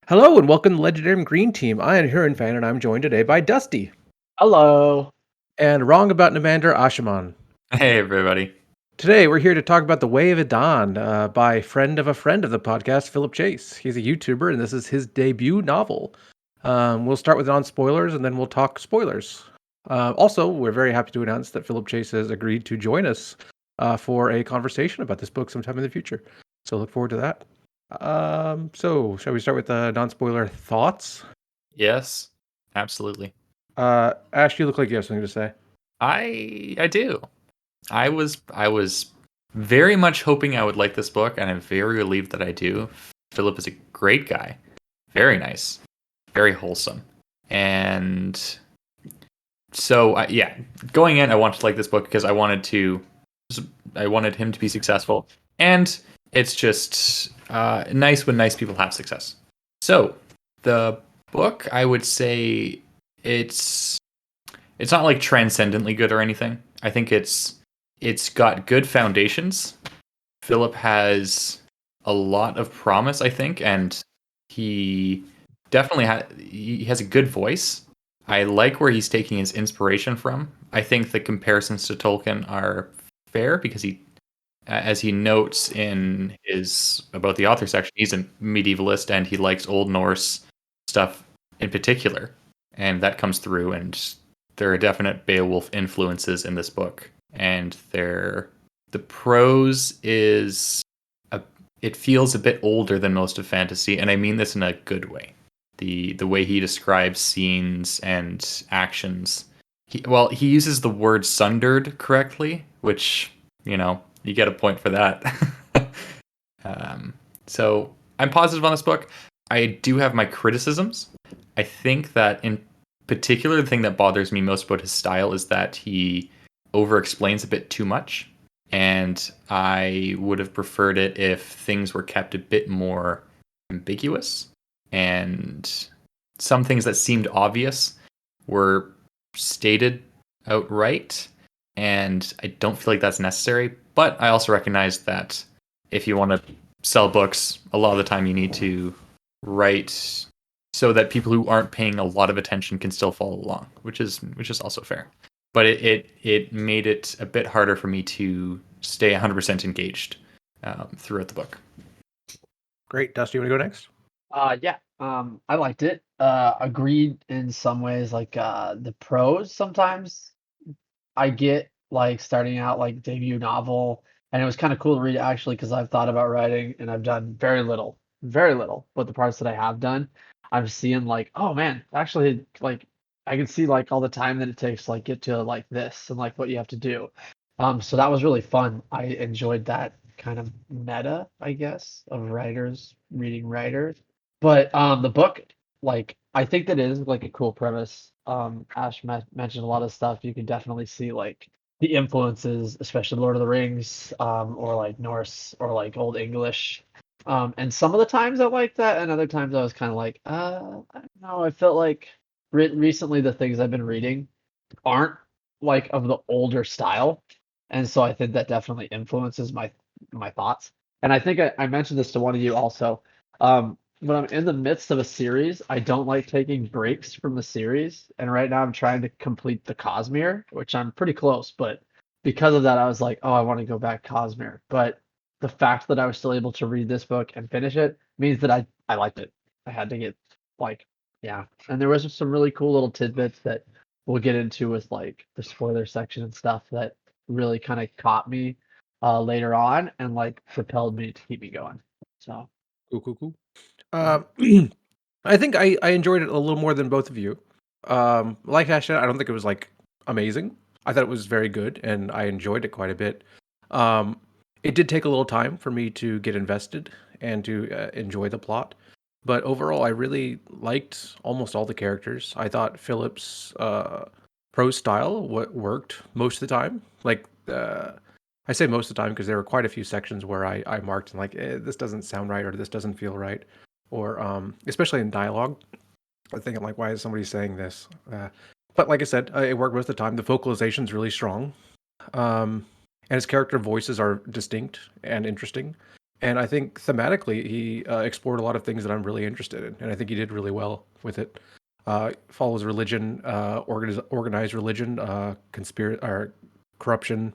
Hello and welcome to Legendary Green Team. I am Hurinfan and I'm joined today by Dusty. Hello. And wrong about Namander Ashaman. Hey, everybody. Today we're here to talk about The Way of Edan by friend of the podcast, Philip Chase. He's a YouTuber and this is his debut novel. We'll start with non-spoilers and then we'll talk spoilers. Also, we're very happy to announce that Philip Chase has agreed to join us for a conversation about this book sometime in the future. So look forward to that. So shall we start with non-spoiler thoughts? Yes, absolutely. Ash, you look like you have something to say. I do. I was very much hoping I would like this book, and I'm very relieved that I do. Philip is a great guy, very nice, very wholesome, and so yeah. Going in, I wanted to like this book because I wanted him to be successful, and it's just nice when nice people have success. So the book, I would say it's not like transcendently good or anything. I think it's got good foundations. Philip has a lot of promise, I think, and he definitely he has a good voice. I like where he's taking his inspiration from. I think the comparisons to Tolkien are fair because he, as he notes in his about the author section, he's a medievalist and he likes Old Norse stuff in particular, and that comes through. And there are definite Beowulf influences in this book, and the prose is it feels a bit older than most of fantasy, and I mean this in a good way. The way he describes scenes and actions. He uses the word sundered correctly, which, you get a point for that. So I'm positive on this book. I do have my criticisms. I think that in particular, the thing that bothers me most about his style is that he over-explains a bit too much. And I would have preferred it if things were kept a bit more ambiguous. And some things that seemed obvious were stated outright. And I don't feel like that's necessary. But I also recognize that if you want to sell books, a lot of the time you need to write so that people who aren't paying a lot of attention can still follow along, which is also fair. But it made it a bit harder for me to stay 100% engaged throughout the book. Great. Dusty, you want to go next? Yeah. I liked it. Agreed in some ways, like the prose sometimes I get like starting out like debut novel, and it was kind of cool to read actually because I've thought about writing and I've done very little, but the parts that I have done, I'm seeing like, oh man, actually like I can see like all the time that it takes to like get to like this and like what you have to do. So that was really fun. I enjoyed that kind of meta, I guess, of writers reading writers. But the book, like I think that is like a cool premise. Ash mentioned a lot of stuff. You can definitely see like the influences, especially Lord of the Rings, or like Norse or like Old English. And some of the times I like that, and other times I was kind of like, I don't know. I felt like recently the things I've been reading aren't like of the older style, and so I think that definitely influences my thoughts. And I think I mentioned this to one of you also. When I'm in the midst of a series, I don't like taking breaks from the series. And right now I'm trying to complete the Cosmere, which I'm pretty close, but because of that, I was like, oh, I want to go back Cosmere. But the fact that I was still able to read this book and finish it means that I liked it. I had to get like, yeah. And there was some really cool little tidbits that we'll get into with like the spoiler section and stuff that really kind of caught me later on and like propelled me to keep me going. So Cool. I think I enjoyed it a little more than both of you. Like Ash said, I don't think it was like amazing. I thought it was very good and I enjoyed it quite a bit. Um, it did take a little time for me to get invested and to enjoy the plot. But overall, I really liked almost all the characters. I thought Philip's prose style worked most of the time. Like, I say most of the time because there were quite a few sections where I marked and like, this doesn't sound right or this doesn't feel right. Or especially in dialogue. I think I'm like, why is somebody saying this? But like I said, it worked most of the time. The vocalization's really strong. And his character voices are distinct and interesting. And I think thematically, he explored a lot of things that I'm really interested in, and I think he did really well with it. Follows religion, organized religion, or corruption,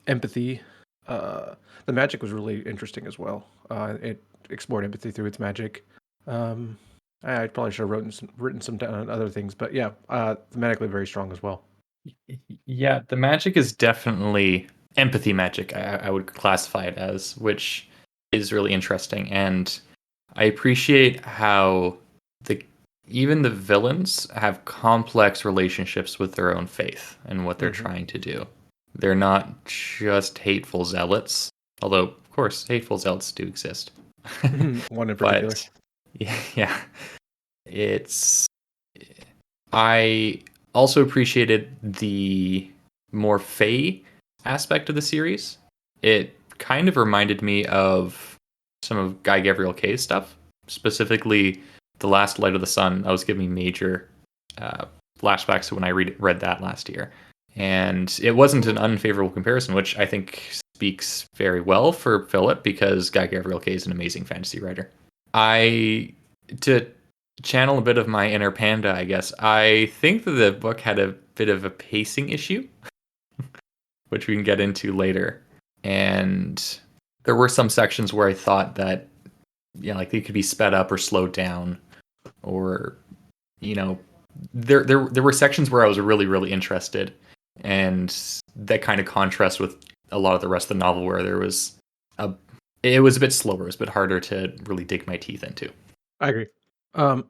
empathy. Uh, the magic was really interesting as well. It explored empathy through its magic. Um, I probably should have written some other things, but yeah, thematically very strong as well. Yeah, the magic is definitely empathy magic. I would classify it as, which is really interesting, and I appreciate how the even the villains have complex relationships with their own faith and what they're Hmm. trying to do. They're not just hateful zealots, although of course hateful zealots do exist. One in particular. But yeah, it's I also appreciated the more Fae aspect of the series. It kind of reminded me of some of Guy Gabriel Kay's stuff, specifically The Last Light of the Sun. That was giving me major flashbacks to when I read that last year. And it wasn't an unfavorable comparison, which I think speaks very well for Philip because Guy Gabriel Kay is an amazing fantasy writer. I to channel a bit of my inner panda, I guess. I think that the book had a bit of a pacing issue, which we can get into later. And there were some sections where I thought that, like they could be sped up or slowed down, or there were sections where I was really really interested, and that kind of contrast with a lot of the rest of the novel where a it was a bit slower, it was a bit harder to really dig my teeth into. I agree. Um,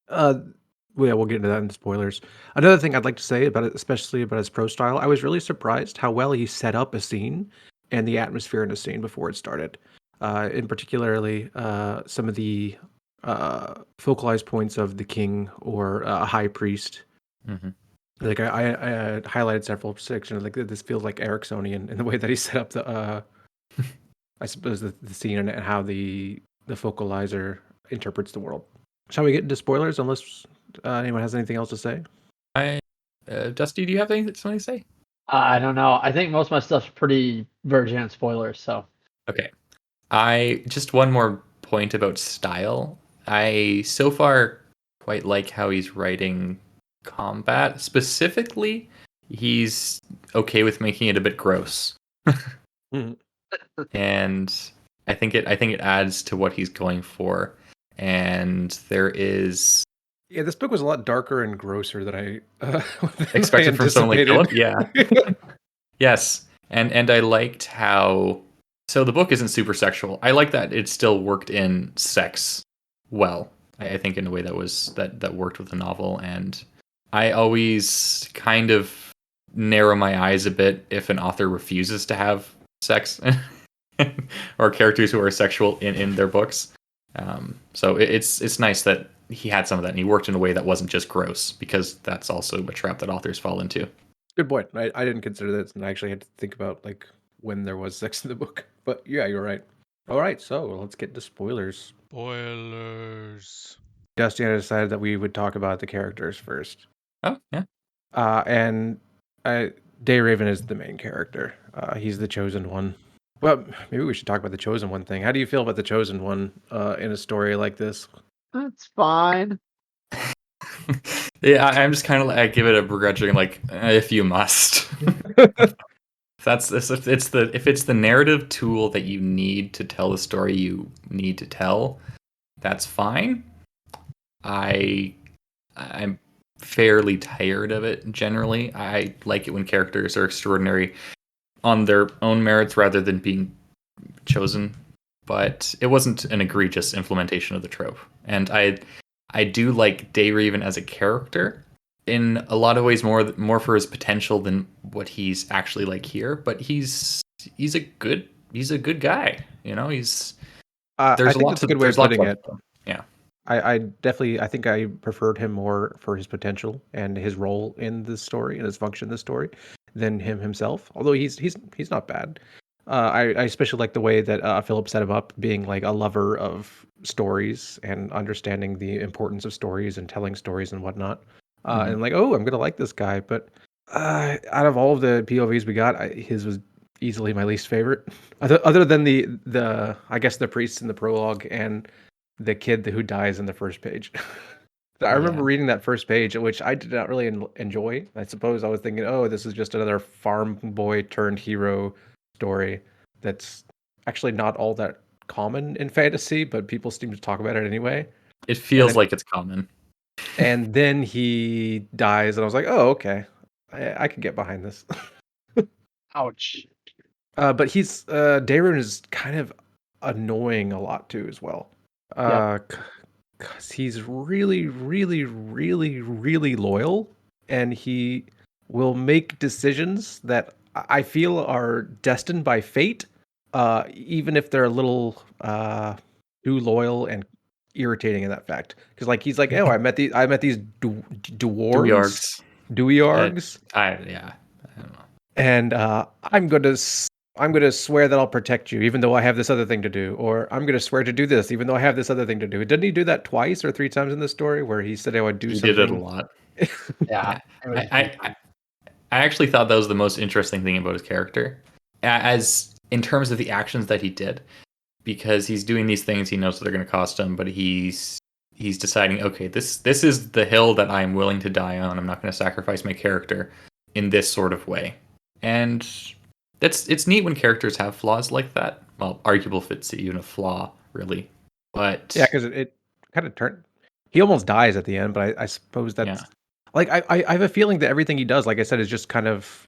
uh, well, yeah, we'll get into that in spoilers. Another thing I'd like to say about it, especially about his prose style, I was really surprised how well he set up a scene and the atmosphere in a scene before it started. In particularly, some of the focalized points of the king or a high priest. Mm-hmm. Like I highlighted several sections. Like this feels like Ericksonian in the way that he set up the, I suppose the scene and how the focalizer interprets the world. Shall we get into spoilers? Unless anyone has anything else to say. Dusty, do you have something to say? I don't know. I think most of my stuff's pretty virgin on spoilers, so. Okay. I just one more point about style. I so far quite like how he's writing combat. Specifically, he's okay with making it a bit gross. Mhm. And I think it adds to what he's going for. And there is Yeah, this book was a lot darker and grosser than I expected from someone like anticipated. Philip. Yeah. Yes. And I liked how so the book isn't super sexual. I like that it still worked in sex well. I think in a way that worked with the novel, and I always kind of narrow my eyes a bit if an author refuses to have sex or characters who are sexual in their books. So it's nice that he had some of that and he worked in a way that wasn't just gross, because that's also a trap that authors fall into. Good point. I didn't consider this, and I actually had to think about like when there was sex in the book. But yeah, you're right. All right, so let's get into spoilers. Spoilers. Dusty and I decided that we would talk about the characters first. Oh yeah. And Day Raven is the main character. He's the chosen one. Well, maybe we should talk about the chosen one thing. How do you feel about the chosen one in a story like this? That's fine. Yeah, I'm just kind of like, I give it a begrudging like if you must. If it's the narrative tool that you need to tell the story you need to tell, that's fine. I'm fairly tired of it generally. I like it when characters are extraordinary on their own merits rather than being chosen. But it wasn't an egregious implementation of the trope. And I do like Dayraven as a character in a lot of ways more for his potential than what he's actually like here. But he's a good guy. He's I there's think that's a good way of there's lots putting of it. yeah. I definitely I think I preferred him more for his potential and his role in this story and his function in this story than him himself. Although he's not bad. I especially like the way that Philip set him up, being like a lover of stories and understanding the importance of stories and telling stories and whatnot. Mhm. And like, oh, I'm gonna like this guy. But out of all of the POVs we got, his was easily my least favorite. Other than the I guess the priest in the prologue and the kid who dies in the first page. I remember Yeah. reading that first page, which I did not really enjoy. I suppose I was thinking, oh, this is just another farm boy turned hero story that's actually not all that common in fantasy, but people seem to talk about it anyway. It And feels then, like it's common. and then he dies, and I was like, oh, okay, I could get behind this. Ouch. But he's Dayrun is kind of annoying a lot too as well. Yep. Because he's really, really, really, really loyal, and he will make decisions that I feel are destined by fate, even if they're a little too loyal and irritating in that fact. Because like he's like, oh, I met these dwarves, Duyargs. Duyargs, I don't know. and I'm gonna swear that I'll protect you, even though I have this other thing to do, or I'm gonna swear to do this, even though I have this other thing to do. Didn't he do that twice or three times in the story, where he said I would do He something? did it a lot. Yeah. Yeah. It was I actually thought that was the most interesting thing about his character, as in terms of the actions that he did, because he's doing these things he knows that they're going to cost him, but he's deciding, okay, this is the hill that I'm willing to die on. I'm not going to sacrifice my character in this sort of way, and it's neat when characters have flaws like that. Well, arguable if it's even a flaw, really, but Yeah, because it kind of turned. He almost dies at the end, but I suppose that's yeah. like I have a feeling that everything he does, like I said, is just kind of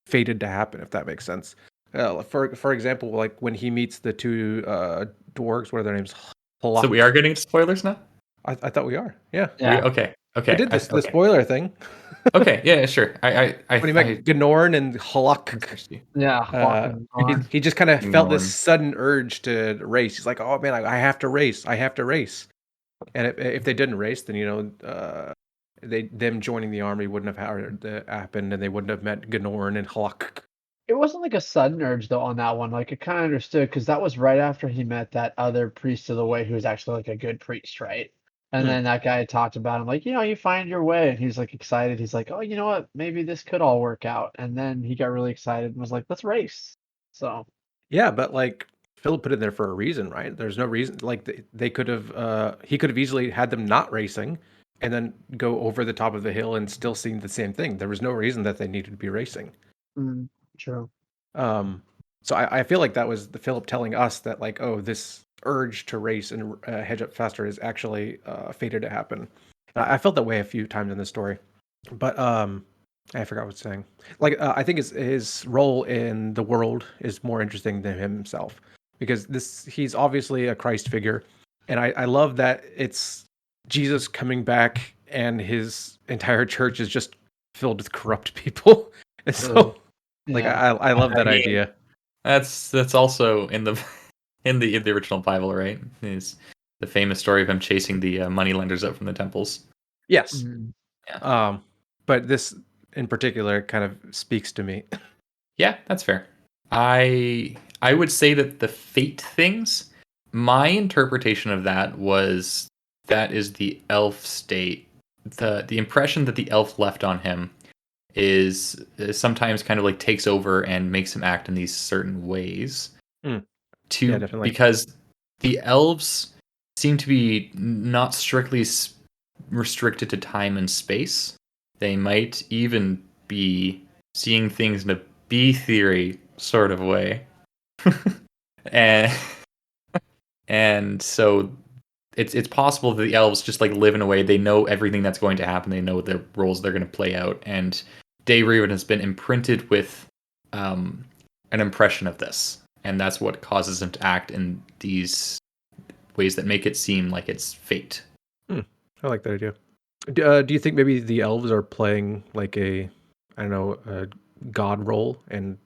fated to happen, if that makes sense. For example, like when he meets the two dwarves, what are their names? So we are getting into spoilers now. I thought we are. Yeah. Yeah. Okay. I did this the Okay. spoiler thing. Okay. Yeah. Sure. I When he met Gnorn and Halak. Yeah. Walking on. He just kind of felt this Gnorn. sudden urge to race. He's like, oh man, I have to race. I have to race. And if they didn't race, then them joining the army wouldn't have happened, and they wouldn't have met Gnorn and Halak. It wasn't like a sudden urge though on that one. Like I kind of understood because that was right after he met that other priest of the way who was actually like a good priest, right? And then that guy talked about him like, you find your way, and he's like excited. He's like, oh, you know what? Maybe this could all work out. And then he got really excited and was like, let's race. So Yeah, but like Philip put it in there for a reason, right? There's no reason. Like they could have, he could have easily had them not racing, and then go over the top of the hill and still seen the same thing. There was no reason that they needed to be racing. true. So I feel like that was the Philip telling us that like, oh, this urge to race and hedge up faster is actually fated to happen. I felt that way a few times in the story, but I forgot what I was saying. Like I think his role in the world is more interesting than himself, because he's obviously a Christ figure, and I love that it's Jesus coming back and his entire church is just filled with corrupt people. And so like Yeah. I love that I mean, idea. That's also in the in the original Bible, right? Is the famous story of him chasing the moneylenders out from the temples. Yes. Yeah. But this in particular kind of speaks to me. Yeah, that's fair. I would say that the fate things, my interpretation of that was that is the elf state. The impression that the elf left on him is sometimes kind of like takes over and makes him act in these certain ways. Yeah, definitely. Because the elves seem to be not strictly restricted to time and space. They might even be seeing things in a B theory sort of way. and and so it's possible that the elves just like live in a way they know everything that's going to happen. They know their roles they're going to play out, and Dayrun has been imprinted with an impression of this, and that's what causes him to act in these ways that make it seem like it's fate. I like that idea. Do you think maybe the elves are playing like a god role and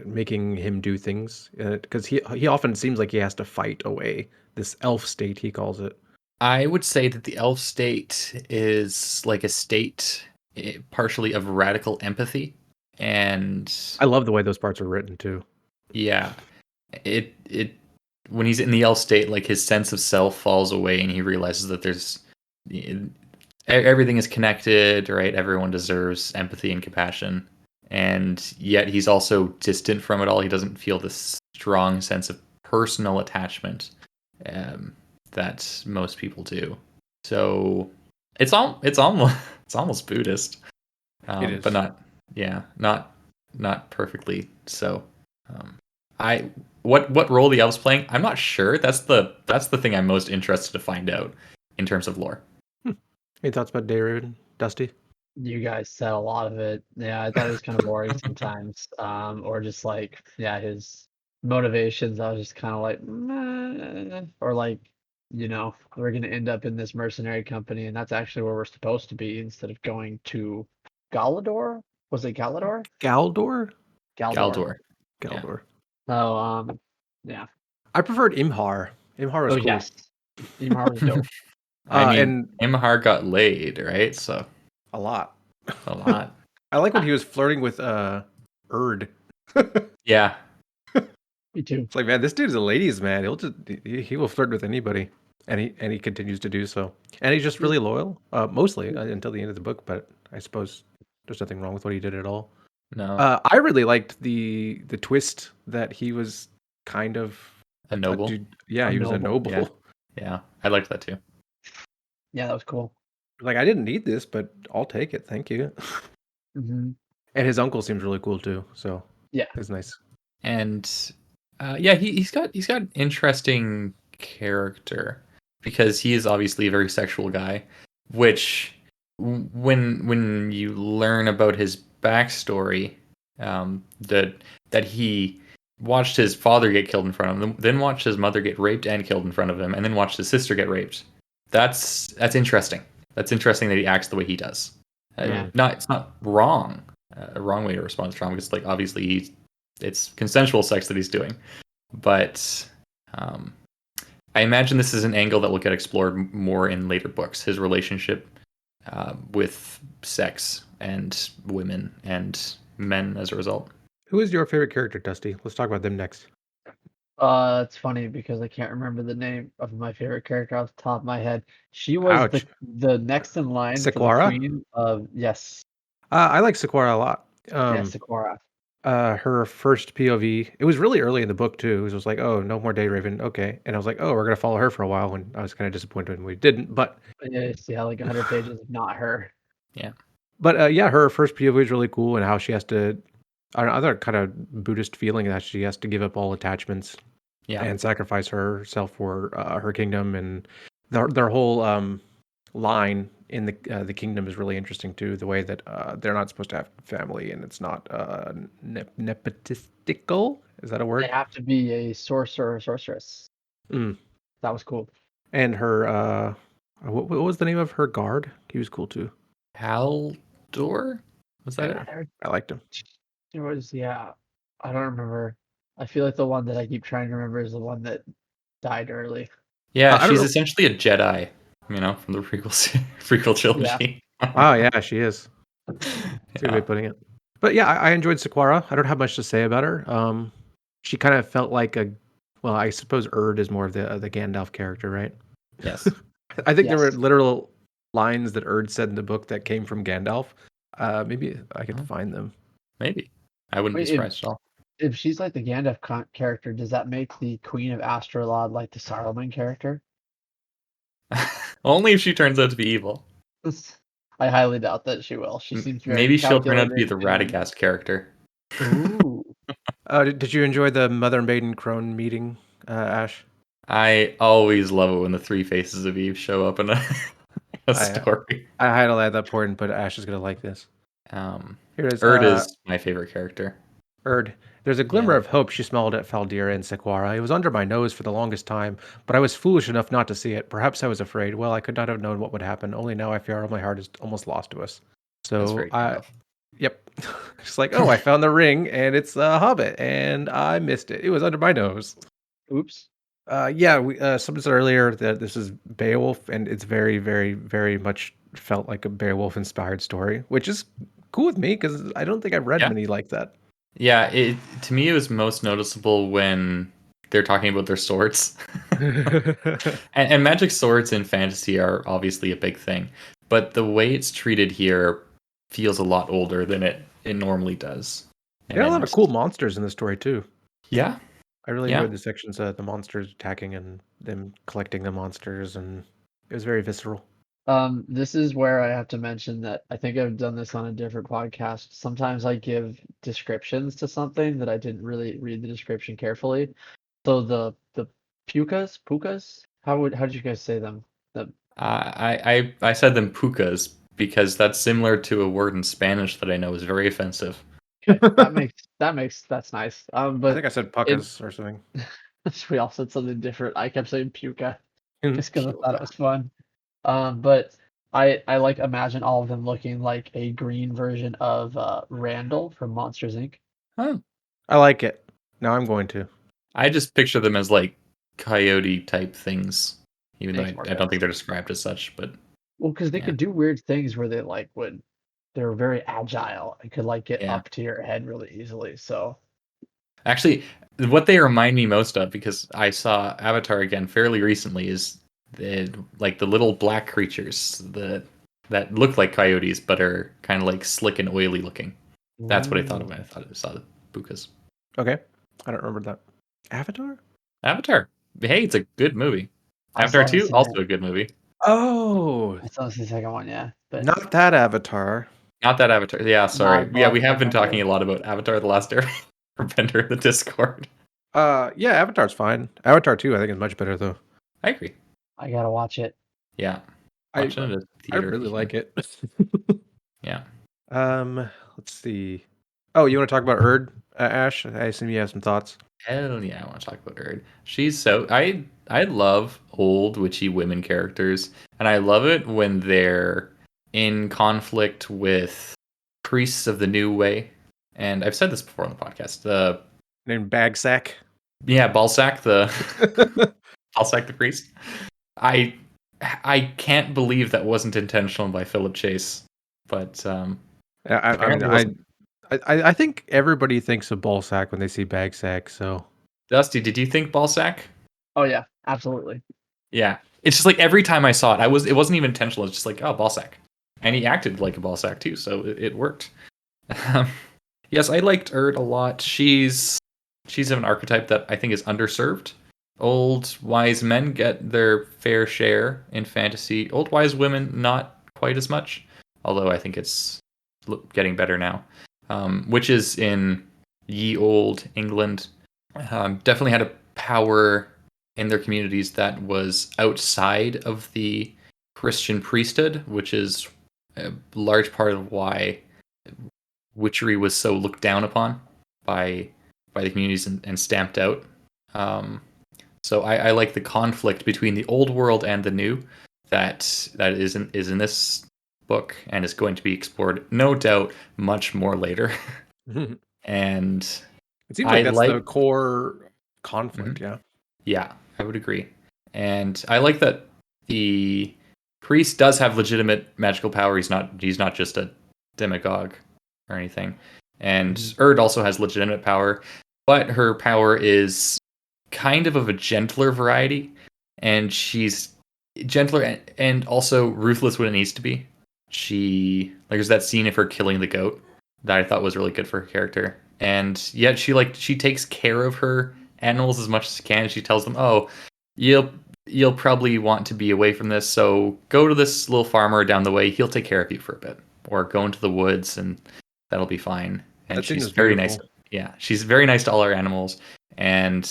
making him do things? Because he often seems like he has to fight away this elf state, he calls it. I would say that the elf state is like a state partially of radical empathy, and I love the way those parts are written too. yeah, it when he's in the elf state, like his sense of self falls away, and he realizes that there's everything is connected, right? Everyone deserves empathy and compassion, and yet he's also distant from it all. He doesn't feel this strong sense of personal attachment that most people do. So it's almost it's almost Buddhist, It is. but not perfectly so. I what role the elves playing? I'm not sure. That's the thing I'm most interested to find out in terms of lore. Any thoughts about David, Dusty? You guys said a lot of it. Yeah, I thought it was kind of boring sometimes. Or just like, yeah, his motivations, I was just kind of like, meh. Or like, we're gonna end up in this mercenary company, and that's actually where we're supposed to be instead of going to Galador. Was it Galador? Galdor? Galdor. Galdor. Yeah. Galdor. Oh, yeah. I preferred Imhar. Imhar was Oh, cool. yes. Imhar was dope. I mean, And Imhar got laid, right? So a lot. a lot. I like when he was flirting with Erd. Yeah. Me too. It's like, man, this dude is a ladies' man. He will flirt with anybody, and he continues to do so. And he's just really loyal, mostly until the end of the book. But I suppose there's nothing wrong with what he did at all. No. I really liked the twist that he was kind of A noble. dude. Yeah, A he was a noble, noble. Yeah. I liked that too. Yeah, that was cool. Like, I didn't need this, but I'll take it. Thank you. Hmm. And his uncle seems really cool too. So Yeah. it's nice. And yeah, he's got interesting character because he is obviously a very sexual guy, which when you learn about his backstory, that he watched his father get killed in front of him, then watched his mother get raped and killed in front of him, and then watched his sister get raped. That's interesting. That's interesting that he acts the way he does. Yeah. It's not wrong. A wrong way to respond to trauma because, like, obviously it's consensual sex that he's doing, but I imagine this is an angle that will get explored more in later books. His relationship with sex and women and men as a result. Who is your favorite character, Dusty? Let's talk about them next. It's funny because I can't remember the name of my favorite character off the top of my head. She was Ouch. the next in line for the Sequara? queen of yes, I like Sequara a lot. Sequara. Her first POV. It was really early in the book too. It was like, oh, no more Day Raven. Okay, and I was like, oh, we're gonna follow her for a while. And I was kind of disappointed when we didn't. But Yeah, you see how like 100 pages of not her. yeah, her first POV is really cool, and how she has to. I don't know, other kind of Buddhist feeling that she has to give up all attachments Yeah. and sacrifice herself for her kingdom, and their whole line in the kingdom is really interesting too. The way that they're not supposed to have family, and it's not nepotistical. Is that a They word? have to be a sorcerer or sorceress. Mm. That was cool. And her what was the name of her guard? He was cool too. Haldor? Was that Yeah, it? I liked him. It was I don't remember. I feel like the one that I keep trying to remember is the one that died early. Yeah, I don't she's know. essentially a Jedi, from the prequel trilogy. Oh yeah, she is. That's a good way Yeah. of putting it. But yeah, I enjoyed Sequara. I don't have much to say about her. She kind of felt like well, I suppose Erd is more of the Gandalf character, right? Yes. I think there were Yes. literal lines that Erd said in the book that came from Gandalf. Maybe I could find them. Maybe. I wouldn't Wait, be surprised at all. if she's like the Gandalf character, does that make the Queen of Astrolod like the Saruman character? Only if she turns out to be evil. I highly doubt that she will. She seems very Maybe she'll turn out to be calculated the and- Radagast character. Ooh. Did you enjoy the Mother Maiden Crone meeting, Ash? I always love it when the three faces of Eve show up in a story. I had to add that point, but Ash is gonna like this. Here it is. Erd is my favorite character. Erd. There's a glimmer Yeah. of hope she smelled at Faldira and Sequara. It was under my nose for the longest time, but I was foolish enough not to see it. Perhaps I was afraid. Well, I could not have known what would happen. Only now I fear my heart is almost lost to us. That's So very Gandalf. yep. It's like, oh, I found the ring, and it's a hobbit, and I missed it. It was under my nose. Oops. Yeah, someone said earlier that this is Beowulf, and it's very, very, very much felt like a Beowulf inspired story, which is cool with me because I don't think I've read Yeah. many like that. Yeah, to me it was most noticeable when they're talking about their swords. and magic swords in fantasy are obviously a big thing, but the way it's treated here feels a lot older than it it normally does. There are a lot And of cool monsters in the story too. yeah, I really yeah. enjoyed the sections the monsters attacking and them collecting the monsters, and it was very visceral. This is where I have to mention that I think I've done this on a different podcast. Sometimes I give descriptions to something that I didn't really read the description carefully. So the pukas, how did you guys say them? The I said them pukas because that's similar to a word in Spanish that I know is very offensive. okay, that's nice. I But think I said it puckas or something. we all said something different. I kept saying puka just because I thought it Puka. was fun. But I like imagine all of them looking like a green version of Randall from Monsters Inc. Huh. I like it. Now I'm going to. I just picture them as like coyote type things, even though Makes more I don't think sense. they're described as such. But Well, because they yeah, could do weird things where they're very agile and could like get yeah. up to your head really easily. So Actually, what they remind me most of, because I saw Avatar again fairly recently, is the little black creatures that look like coyotes but are kind of like slick and oily looking. That's what I thought of when I thought I saw the pukas. Okay. I don't remember that. Avatar? Avatar. Hey, it's a good movie. I Avatar still haven't 2, seen also it. a good movie. Oh, I still haven't seen the second one, yeah. But not that Avatar. Not that Avatar. Yeah, sorry. not Yeah, we Last have been talking Airbender. a lot about Avatar: The Last Airbender for Bender in the Discord. Yeah, Avatar's fine. Avatar 2 I think is much better though. I agree. I gotta watch it. Yeah, I watch it in a I theater if really you can. like it. Yeah. Let's see. Oh, you want to talk about Erd, Ash? I assume you have some thoughts. Hell yeah, I want to talk about Erd. She's so I love old witchy women characters, and I love it when they're in conflict with priests of the new way. And I've said this before on the podcast. Named Bagsack. Yeah, Balsac Balsac the priest. I I can't believe that wasn't intentional by Philip Chase, but I mean, apparently wasn't. I think everybody thinks of Ballsack when they see Bagsack. So Dusty, did you think Balsac? Oh yeah, absolutely. Yeah, it's just like every time I saw it, it wasn't even intentional. It's just like, oh, Balsac, and he acted like a Balsac too, so it worked. Yes, I liked Erd a lot. She's of an archetype that I think is underserved. Old wise men get their fair share in fantasy. Old wise women not quite as much, although I think it's getting better now. Witches in ye old England definitely had a power in their communities that was outside of the Christian priesthood, which is a large part of why witchery was so looked down upon by the communities and stamped out. So I like the conflict between the old world and the new that is in this book and is going to be explored, no doubt, much more later. it And seems I like that's like, the core conflict. Mhm. Yeah. Yeah, I would agree. And I like that the priest does have legitimate magical power. He's not just a demagogue or anything. And Mhm. Erd also has legitimate power, but her power is kind of a gentler variety, and she's gentler and also ruthless when it needs to be. She like there's that scene of her killing the goat that I thought was really good for her character, and yet she takes care of her animals as much as she can. She tells them, "Oh, you'll probably want to be away from this, so go to this little farmer down the way. He'll take care of you for a bit, or go into the woods, and that'll be fine." And That scene she's was very nice. beautiful. Yeah, she's very nice to all her animals, and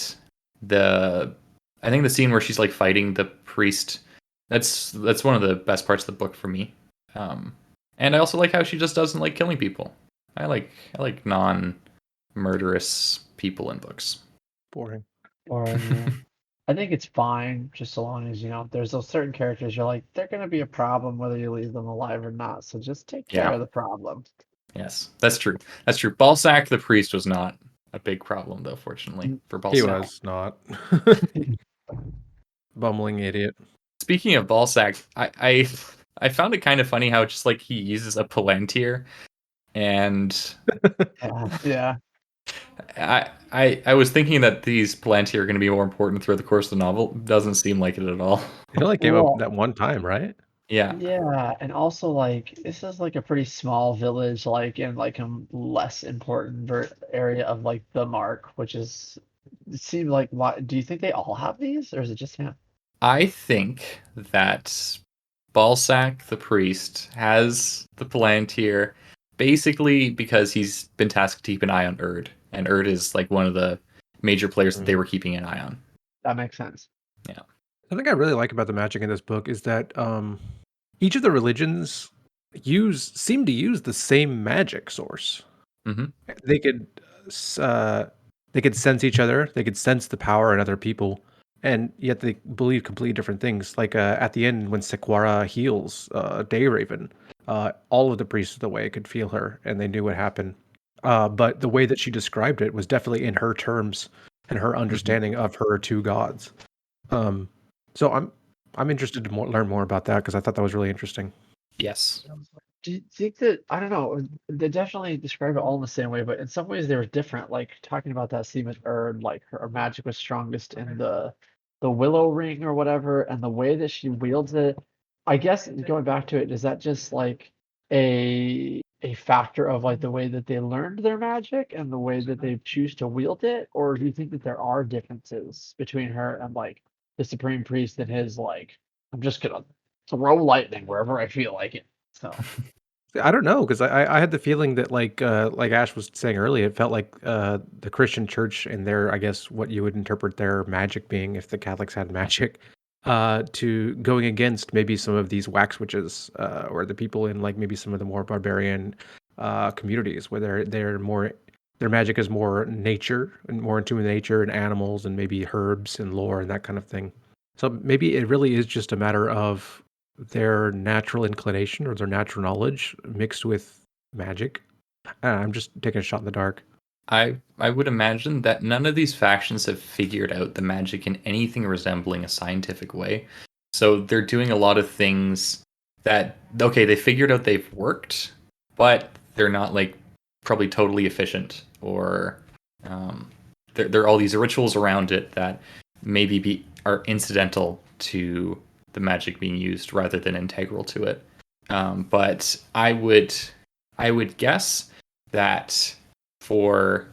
the I think the scene where she's like fighting the priest, that's one of the best parts of the book for me. And I also like how she just doesn't like killing people. I like non-murderous people in books. Boring. Or I think it's fine, just so long as there's those certain characters you're like they're gonna be a problem whether you leave them alive or not. So just take care Yeah. of the problem. Yes, that's true. That's true. Balsac the priest was not a big problem though, fortunately for He Balsac. was not. Bumbling idiot. Speaking of Balsac, I found it kind of funny how just like he uses a palantir, and Yeah. I was thinking that these palantir are going to be more important throughout the course of the novel. Doesn't seem like it at all. It only came up Well, that one time, right? Yeah. Yeah, and also like this is like a pretty small village, like in like a less important area of like the Mark, which is it seemed like why do you think they all have these, or is it just him? I think that Balsac, the priest, has the Palantir basically because he's been tasked to keep an eye on Erd, and Erd is like one of the major players that they were keeping an eye on. That makes sense. Yeah. I think I really like about the magic in this book is that each of the religions seem to use the same magic source. Mm-hmm. They could s- uh, they could sense each other. They could sense the power in other people, and yet they believe completely different things. Like at the end, when Sequara heals Dayraven, all of the priests of the Way could feel her, and they knew what happened. But the way that she described it was definitely in her terms and her understanding of her two gods. Um, so I'm interested to learn more about that because I thought that was really interesting. Yes. Do you think that I don't know? They definitely describe it all in the same way, but in some ways they were different. Like talking about that scene with Erd, like her magic was strongest in the willow ring or whatever, and the way that she wields it. I guess going back to it, is that just like a factor of like the way that they learned their magic and the way that they choose to wield it, or do you think that there are differences between her and like the supreme priest and his like I'm just gonna throw lightning wherever I feel like it. So. I don't know because I had the feeling that like Ash was saying earlier, it felt like the Christian church and their I guess what you would interpret their magic being if the Catholics had magic, to going against maybe some of these wax witches or the people in like maybe some of the more barbarian communities where they're more their magic is more nature and more in tune with nature and animals and maybe herbs and lore and that kind of thing. So maybe it really is just a matter of their natural inclination or their natural knowledge mixed with magic. I'm just taking a shot in the dark. I would imagine that none of these factions have figured out the magic in anything resembling a scientific way. So they're doing a lot of things that okay, they figured out they've worked, but they're not like probably totally efficient or there are all these rituals around it that maybe are incidental to the magic being used rather than integral to it. But I would guess that for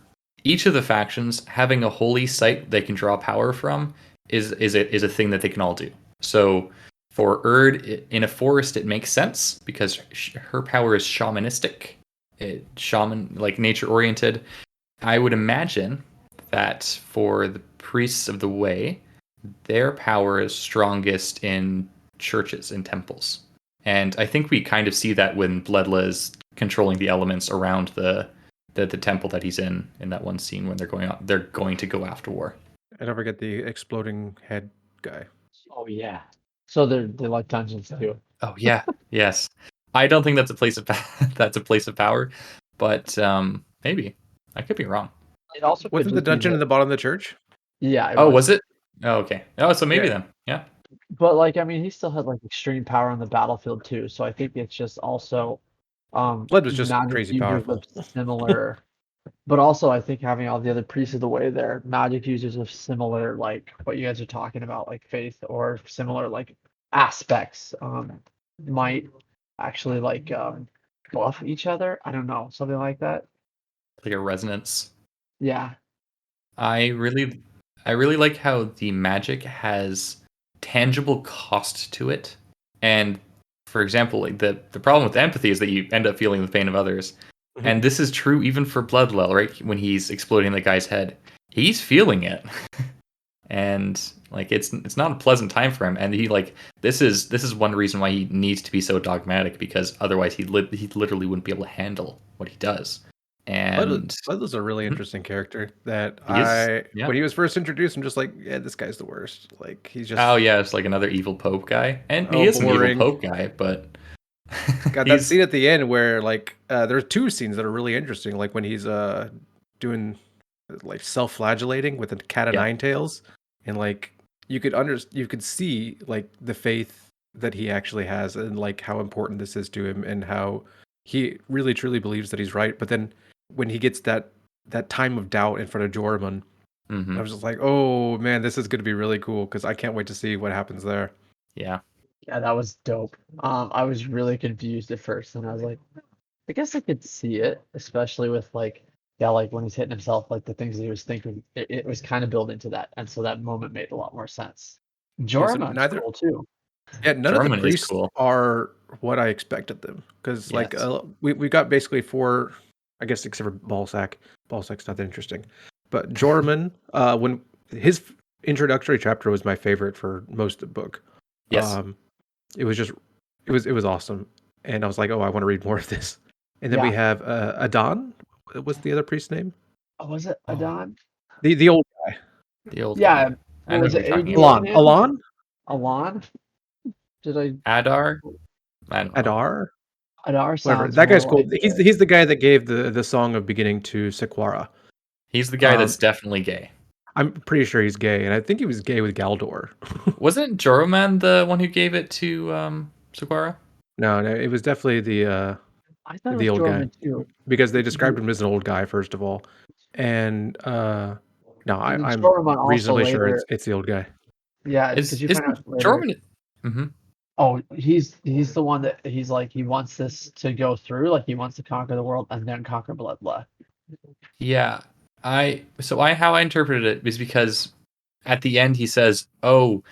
each of the factions, having a holy site they can draw power from is a thing that they can all do. So for Erd in a forest, it makes sense because her power is shamanistic, shaman like nature oriented. I would imagine that for the priests of the Way, their power is strongest in churches and temples. And I think we kind of see that when Bledla is controlling the elements around the temple that he's in that one scene when they're going to go after war. I don't forget the exploding head guy. Oh yeah. So they like dungeons too. Oh yeah, yes. I don't think that's a place of that's a place of power, but maybe I could be wrong. It also could Wasn't the just be dungeon in that the bottom of the church? yeah, it Oh, was. was it? Oh, okay. Oh, so maybe Yeah. then. Yeah. But like I mean he still had like extreme power on the battlefield too. So I think it's just also Blood was just magic crazy users of powerful. similar but also I think having all the other priests of the way there, magic users of similar like what you guys are talking about, like faith or similar like aspects might actually like buff each other. I don't know, something like that. Like a resonance. Yeah. I really I really like how the magic has tangible cost to it. And for example, like the problem with empathy is that you end up feeling the pain of others. Mhm. And this is true even for Bloodwell, right? When he's exploding the guy's head. He's feeling it. And like it's not a pleasant time for him and he like this is one reason why he needs to be so dogmatic because otherwise he literally wouldn't be able to handle what he does. And Bloodless a really Mhm. interesting character that He is, when yeah. he was first introduced, I'm just like, yeah, this guy's the worst. Like he's Oh just yeah, it's like another evil Pope guy, and he oh is an evil boring. Pope guy, but Got that he's scene at the end where like there's two scenes that are really interesting. Like when he's doing like self-flagellating with a cat of yeah, nine tails, and like you could see like the faith that he actually has and like how important this is to him and how he really truly believes that he's right. But then when he gets that time of doubt in front of Joramun, I hmm was just like, oh man, this is going to be really cool because I can't wait to see what happens there. yeah. Yeah, that was dope. I was really confused at first, and I was like, I guess I could see it, especially with like, yeah, like when he's hitting himself, like the things that he was thinking, it was kind of building to that, and so that moment made a lot more sense. Yeah, so Jorahmon's neither cool too. yeah, none of the German is priests cool. are what I expected them because like Yes. we got basically four, I guess except for Ballsack. Ballsack's not that interesting, but Jorman, when his introductory chapter was my favorite for most of the book. Yes. It was just it was awesome, and I was like, oh, I want to read more of this. And then we Yeah. have Adon. What's the other priest's name? Oh, was it Oh. Edan? The old guy. The old Yeah. guy. I What know was what it? you're talking AD about. on Alon. him? Alon. Alon? Did I? Adar? I don't know. Adar. Adar Whatever. sounds That more guy's cool. like He's the guy that gave the song of beginning to Sequara. He's the guy Um, that's definitely gay. I'm pretty sure he's gay, and I think he was gay with Galdor. Wasn't Joroman the one who gave it to Saguara? No, it was definitely I thought it the was old guy Jorahman too. because they described him as an old guy first of all, and no, And then I'm Jorahman also reasonably sure later, it's the old guy. yeah, because Is you find out isn't later. Joroman? Mm-hmm. Oh, he's the one that he's like he wants this to go through, like he wants to conquer the world and then conquer Bloodlust. Yeah. How I interpreted it is because at the end he says, "Oh,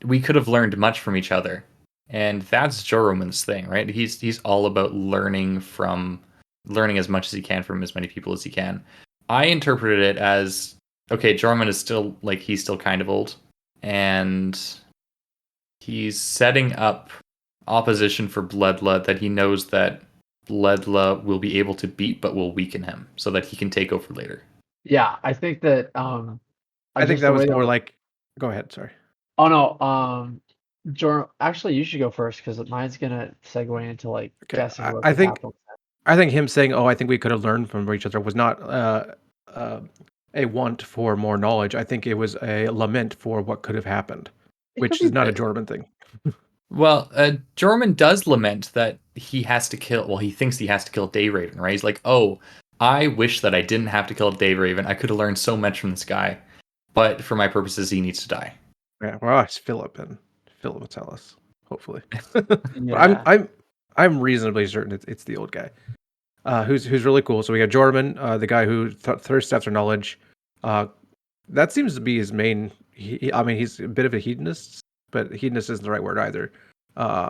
we could have learned much from each other," and that's Joroman's thing, right? He's all about learning as much as he can from as many people as he can. I interpreted it as okay, Joroman is still like he's still kind of old, and he's setting up opposition for Bloodla that he knows that Bloodla will be able to beat, but will weaken him so that he can take over later. Yeah, I think that I think just that the way was that more like. Go ahead. Sorry. oh no, actually you should go first because mine's gonna segue into like Okay. guessing what I could think happen. I think him saying, "Oh, I think we could have learned from each other," was not uh, a want for more knowledge. I think it was a lament for what could have happened, It could which be is not a Jordan thing. Well, Jorman does lament that he has to kill. Well, he thinks he has to kill Dave Raven, right? He's like, "Oh, I wish that I didn't have to kill Dave Raven. I could have learned so much from this guy, but for my purposes, he needs to die." Yeah, well, it's Philip, and Philip will tell us, hopefully. But Yeah. I'm reasonably certain it's the old guy, who's really cool. So we got Jorman, the guy who thirsts after knowledge. That seems to be his main. I mean, he's a bit of a hedonist, but hedonist isn't the right word either.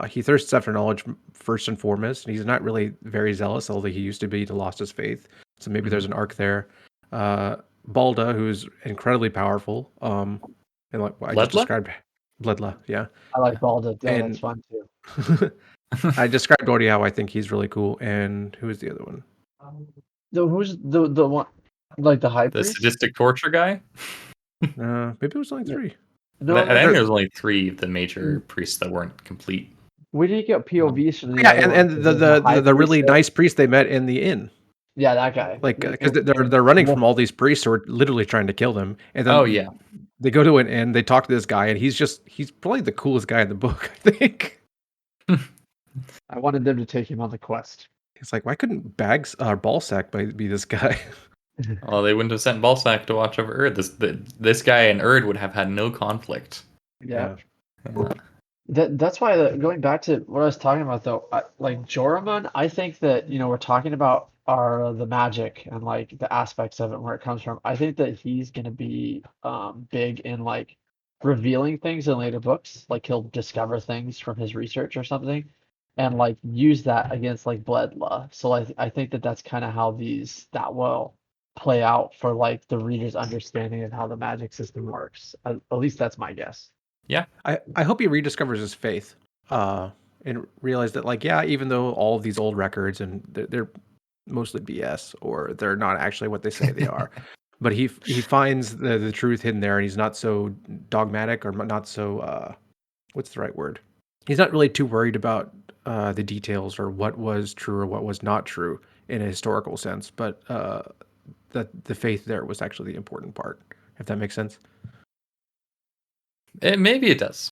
He thirsts after knowledge first and foremost, and he's not really very zealous, although he used to be. He lost his faith, so maybe there's an arc there. Balda, who's incredibly powerful, and like I just Bloodla? described, Bloodla, yeah, I like Balda. Yeah, that's and fun too. I described already how I think he's really cool. And who is the other one? Who's the one like the high The priest? sadistic torture guy. Maybe it was only three. No, I think no. there's only 3 of the major priests that weren't complete. we didn't get POVs from the Yeah, other one. and the really nice priest they met in the inn. Yeah, that guy. Like, because they're running from all these priests who are literally trying to kill them, and then Oh yeah, they go to an inn, they talk to this guy, and he's probably the coolest guy in the book, I think. I wanted them to take him on the quest. It's like, why couldn't Bags or Ballsack be this guy? well they wouldn't have sent Balsack to watch over Erd. This guy and Erd would have had no conflict. Yeah. Yeah. That's why going back to what I was talking about though, like Joramun, I think that we're talking about the magic and like the aspects of it and where it comes from. I think that he's gonna be big in like revealing things in later books. Like he'll discover things from his research or something, and like use that against like Bledla. So I think that that's kind of how that will play out for like the reader's understanding of how the magic system works. At least that's my guess. Yeah. I hope he rediscovers his faith, and realize that, like, yeah, even though all of these old records and they're mostly BS or they're not actually what they say they are, but he finds the truth hidden there, and he's not so dogmatic or not so what's the right word? He's not really too worried about the details or what was true or what was not true in a historical sense, but that the faith there was actually the important part, if that makes sense. Maybe it does.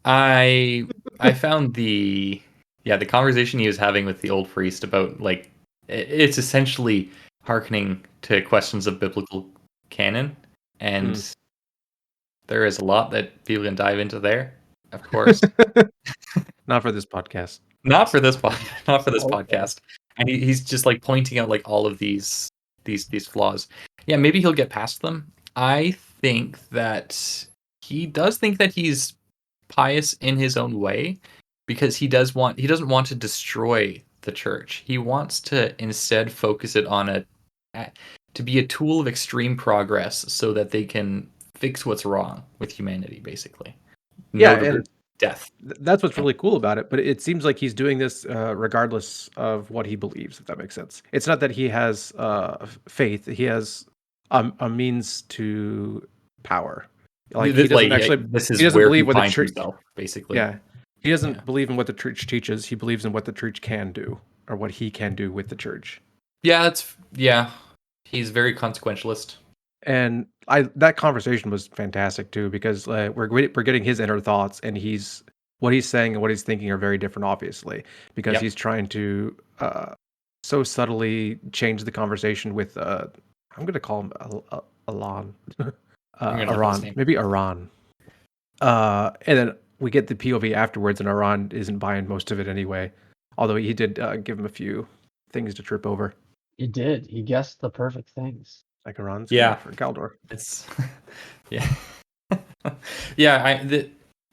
I found the conversation he was having with the old priest about like it's essentially hearkening to questions of biblical canon, and there is a lot that people can dive into there. of course. Not for this podcast. Not for this not for this Okay. podcast. And he's just like pointing out like all of these flaws. Yeah, maybe he'll get past them. I think that he does think that he's pious in his own way because he doesn't want to destroy the church. He wants to instead focus it on to be a tool of extreme progress so that they can fix what's wrong with humanity, basically. Yeah, Notably and death. that's what's really cool about it. But it seems like he's doing this regardless of what he believes, if that makes sense. It's not that he has faith; he has a means to power. Like he doesn't actually, This he is doesn't where he believe what the finds church. himself, basically. Yeah, he doesn't Yeah. believe in what the church teaches. He believes in what the church can do, or what he can do with the church. Yeah. He's very consequentialist. And that conversation was fantastic too, because we're getting his inner thoughts, and what he's saying and what he's thinking are very different, obviously, because Yep. he's trying to so subtly change the conversation with I'm going to call him Alan, I'm gonna look at his Iran, name. maybe Iran, and then we get the POV afterwards, and Iran isn't buying most of it anyway, although he did give him a few things to trip over, He did. He guessed the perfect things. like Iran's Yeah. for Galdor. It's yeah. Yeah,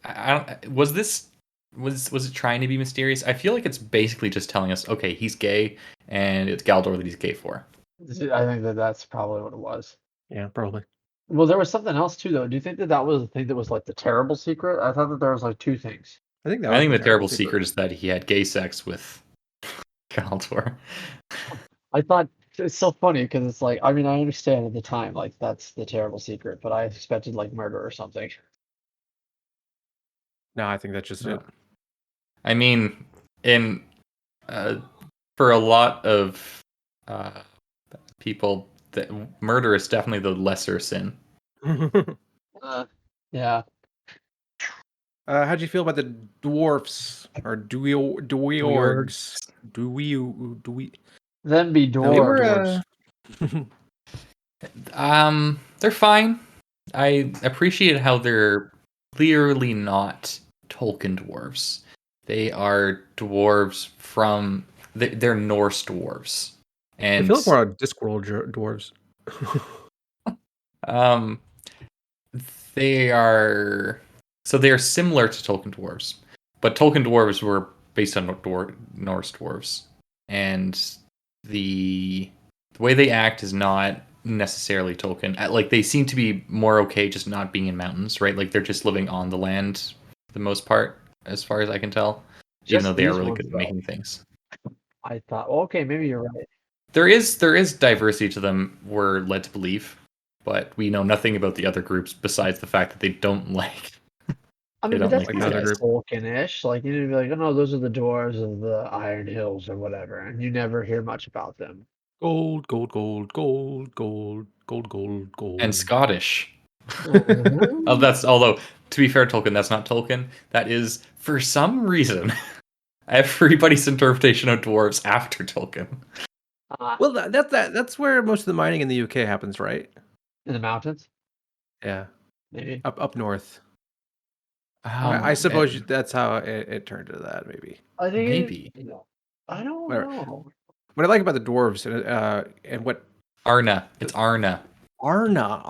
I don't was it trying to be mysterious? I feel like it's basically just telling us, okay, he's gay and it's Galdor that he's gay for. I think that's probably what it was. Yeah, probably. Well, there was something else too, though. Do you think that was the thing that was like the terrible secret? I thought that there was like two things. I think that I was think the terrible secret is that he had gay sex with Galdor. I thought it's so funny because it's like, I mean, I understand at the time, like that's the terrible secret, but I expected like murder or something. No, I think that's just it. I mean, for a lot of people, murder is definitely the lesser sin. Yeah. How'd you feel about the dwarfs or dweorgs? Then be They were dwarves. They're fine. I appreciate how they're clearly not Tolkien dwarves. They are dwarves from they're Norse dwarves, I and feel like more like Discworld dwarves. they are similar to Tolkien dwarves, but Tolkien dwarves were based on Norse dwarves, and the way they act is not necessarily Tolkien. Like they seem to be more okay just not being in mountains, right? Like they're just living on the land for the most part, as far as I can tell. Even though they are really good at making things. I thought, well, okay, maybe you're right. There is diversity to them, we're led to believe, but we know nothing about the other groups besides the fact that they don't like. I mean, They but don't that's like kind another of Tolkien-ish. Like you would be like, oh no, those are the dwarves of the Iron Hills or whatever, and you never hear much about them. Gold, gold, gold, gold, gold, gold, gold, gold. And Scottish. Mhm. Although to be fair, Tolkien, that's not Tolkien. That is for some reason everybody's interpretation of dwarves after Tolkien. Well, that's where most of the mining in the UK happens, right? In the mountains, Yeah, maybe. up north. Oh, I suppose that's how it turned to that, maybe. I think maybe. I don't Whatever. know. What I like about the dwarves and what Arna. It's Arna. Arna.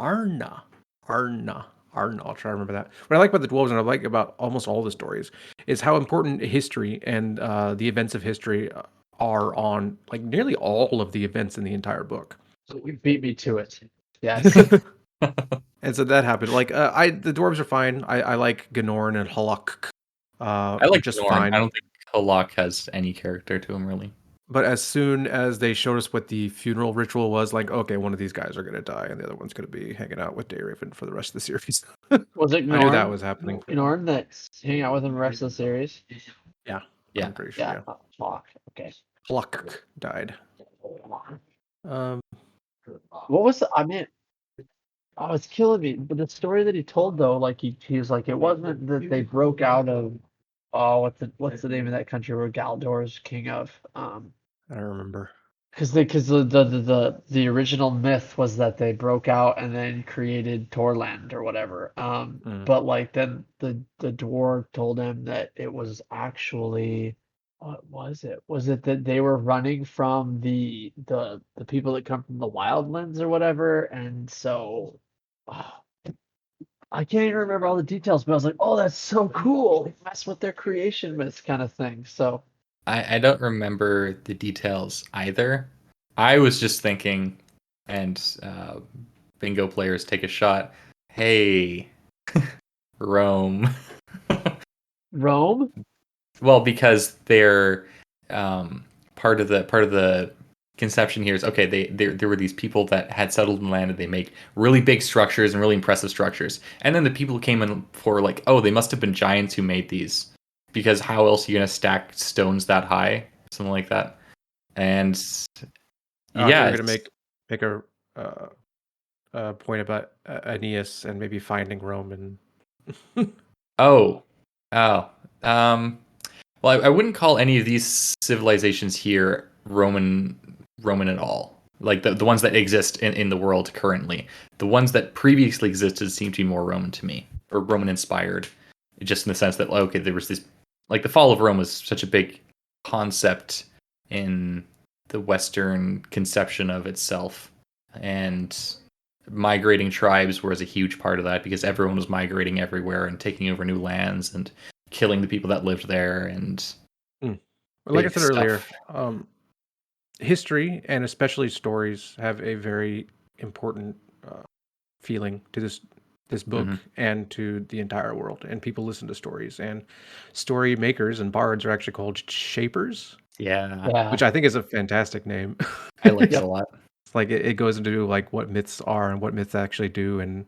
I'll try to remember that. What I like about the dwarves, and I like about almost all the stories, is how important history and the events of history are on like nearly all of the events in the entire book. So you beat me to it. Yes. And so that happened. Like the dwarves are fine. I like Gnorn and Halak. I like just Norn. fine. I don't think Halak has any character to him, really. But as soon as they showed us what the funeral ritual was, like, okay, one of these guys are going to die, and the other one's going to be hanging out with Dayraven for the rest of the series. Was it I knew that was happening. Norn that's hanging out with him the rest of the series? Yeah. Yeah. I'm pretty sure. Yeah. Fuck. Okay. Pluck died. What was I mean? Oh, it's killing me. But the story that he told though, like he was like, it wasn't that they broke out of what's the name of that country where Galdor is king of? I don't remember. because the original myth was that they broke out and then created Torland or whatever. Mm. But like then the dwarf told him that it was actually what was it? Was it that they were running from the people that come from the wildlands or whatever? And so I can't even remember all the details, but I was like, oh, that's so cool. That's what their creation myths kind of thing. So I don't remember the details either. I was just thinking, and bingo players take a shot. Hey, Rome. Rome? Well, because they're part of the conception here is okay. There were these people that had settled in land and they make really big structures and really impressive structures. And then the people came in for like, oh, they must have been giants who made these, because how else are you gonna stack stones that high, something like that? And I thought you yeah, were gonna make uh, a point about Aeneas and maybe finding Rome and oh, oh, well, I wouldn't call any of these civilizations here Roman at all. Like the ones that exist in the world currently. The ones that previously existed seem to be more Roman to me, or Roman inspired. Just in the sense that, okay, there was this, like the fall of Rome was such a big concept in the Western conception of itself. And migrating tribes was a huge part of that because everyone was migrating everywhere and taking over new lands and killing the people that lived there and like I big said earlier, stuff. history and especially stories have a very important feeling to this book Mhm. and to the entire world. And people listen to stories, and story makers and bards are actually called shapers, Yeah, Yeah. which I think is a fantastic name. I like it a Yep. lot. It's like it goes into like what myths are and what myths actually do, and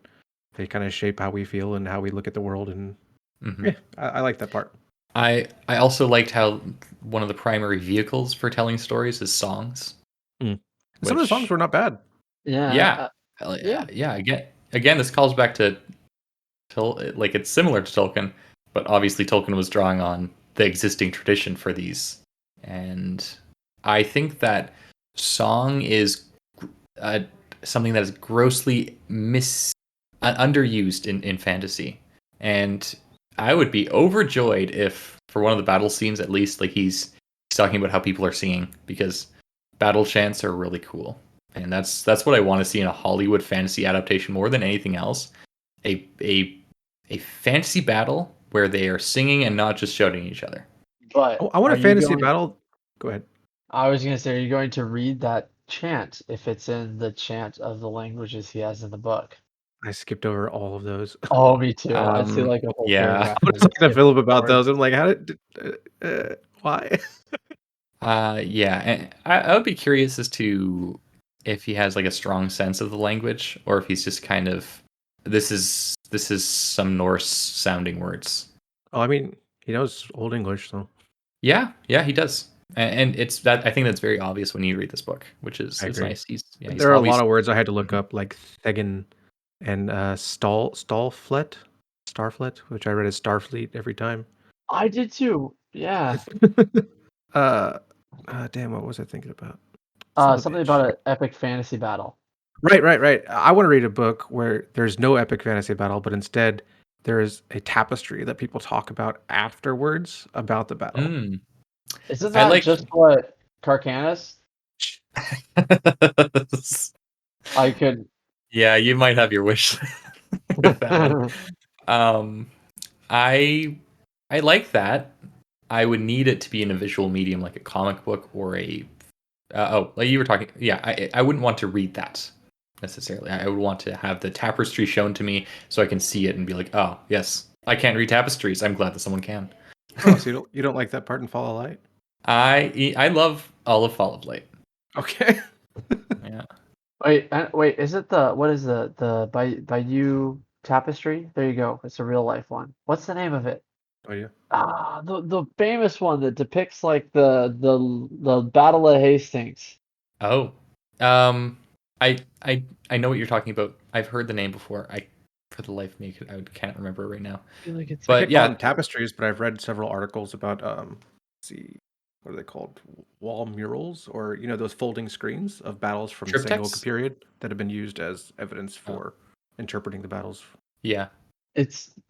they kind of shape how we feel and how we look at the world. And Mhm. yeah, I like that part. I also liked how one of the primary vehicles for telling stories is songs, Mm. Some of the songs which were not bad. Yeah. yeah, Yeah. yeah. Again, this calls back to like it's similar to Tolkien, but obviously Tolkien was drawing on the existing tradition for these, and I think that song is uh, something that is grossly underused in fantasy, and I would be overjoyed if for one of the battle scenes at least, like he's talking about how people are singing, because battle chants are really cool, and that's what I want to see in a Hollywood fantasy adaptation more than anything else. A fantasy battle where they are singing and not just shouting at each other. But Oh, I want are a you fantasy going battle. Go ahead. I was gonna say, are you going to read that chant if it's in the chant of the languages he has in the book? I skipped over all of those. Oh, me too. I'd see Um, like a whole yeah, paragraph I and was just talking to skip Philip about forward. those. I'm like, how did why? yeah, and I would be curious as to if he has like a strong sense of the language, or if he's just kind of this is some Norse sounding words. Oh, I mean, he knows Old English, so Yeah, he does, and it's that I think that's very obvious when you read this book, which I is agree. nice. He's There are a lot obvious. of words I had to look Mhm. up, like Thegan and Starfleet, which I read as Starfleet every time. I did too. Yeah. uh, damn, what was I thinking about? Son of a Something bitch. about an epic fantasy battle. Right. I want to read a book where there's no epic fantasy battle, but instead there is a tapestry that people talk about afterwards about the battle. Mm. Isn't I that like. just what Carcanis? I could. Yeah, you might have your wish with that one. Um, I I like that. I would need it to be in a visual medium like a comic book or a like you were talking. Yeah, I wouldn't want to read that necessarily. I would want to have the tapestry shown to me so I can see it and be like, oh yes, I can't read tapestries. I'm glad that someone can. Oh, so you don't like that part in Fall of Light? I love all of Fall of Light. Okay. Yeah. Wait, is it what is by you tapestry? There you go. It's a real life one. What's the name of it? Oh yeah. The famous one that depicts like the Battle of Hastings. Oh. Um. I know what you're talking about. I've heard the name before. For the life of me, I can't remember it right now. I feel like it's I But can't call yeah, them tapestries, but I've read several articles about let's see. what are they called? Wall murals, or those folding screens of battles from the Sengoku Triptychs? period that have been used as evidence Oh, for interpreting the battles. yeah.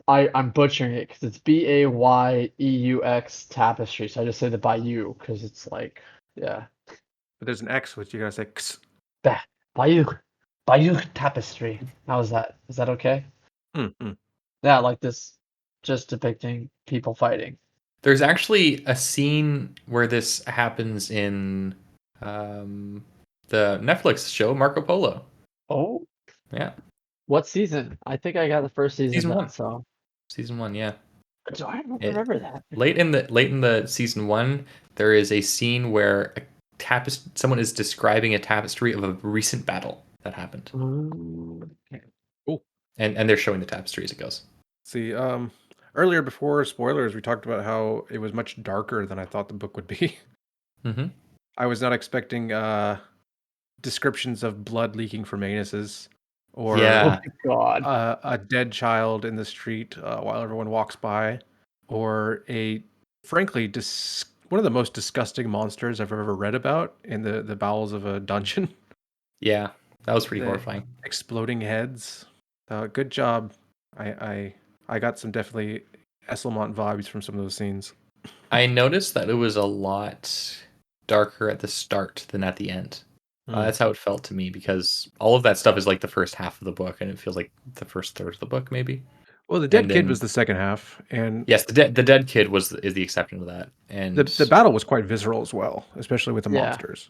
I'm butchering it because it's Bayeux tapestry. So I just say the Bayou because it's like, yeah, But there's an X, which you gotta say X. bah, Bayou tapestry. How is that? Is that okay? Mm-hmm. Yeah, like this, just depicting people fighting. There's actually a scene where this happens in the Netflix show Marco Polo. Oh, Yeah, what season? I think I got the first season season done. one. So Season one, yeah. do I don't It, remember that? late in the season one, there is a scene where someone is describing a tapestry of a recent battle that happened, Okay. Cool. and they're showing the tapestry as it goes. See, earlier before spoilers, we talked about how it was much darker than I thought the book would be. Mm-hmm. I was not expecting descriptions of blood leaking from anuses, or Oh Yeah, my God. a dead child in the street while everyone walks by, or frankly, one of the most disgusting monsters I've ever read about in the bowels of a dungeon. yeah, that was pretty The horrifying. exploding heads. Good job. I got some definitely Esselmont vibes from some of those scenes. I noticed that it was a lot darker at the start than at the end. That's how it felt to me because all of that stuff is like the first half of the book, and it feels like the first third of the book, maybe. Well, the dead And kid was then the second half, and yes, the dead kid is the exception to that. And the battle was quite visceral as well, especially with the Yeah, monsters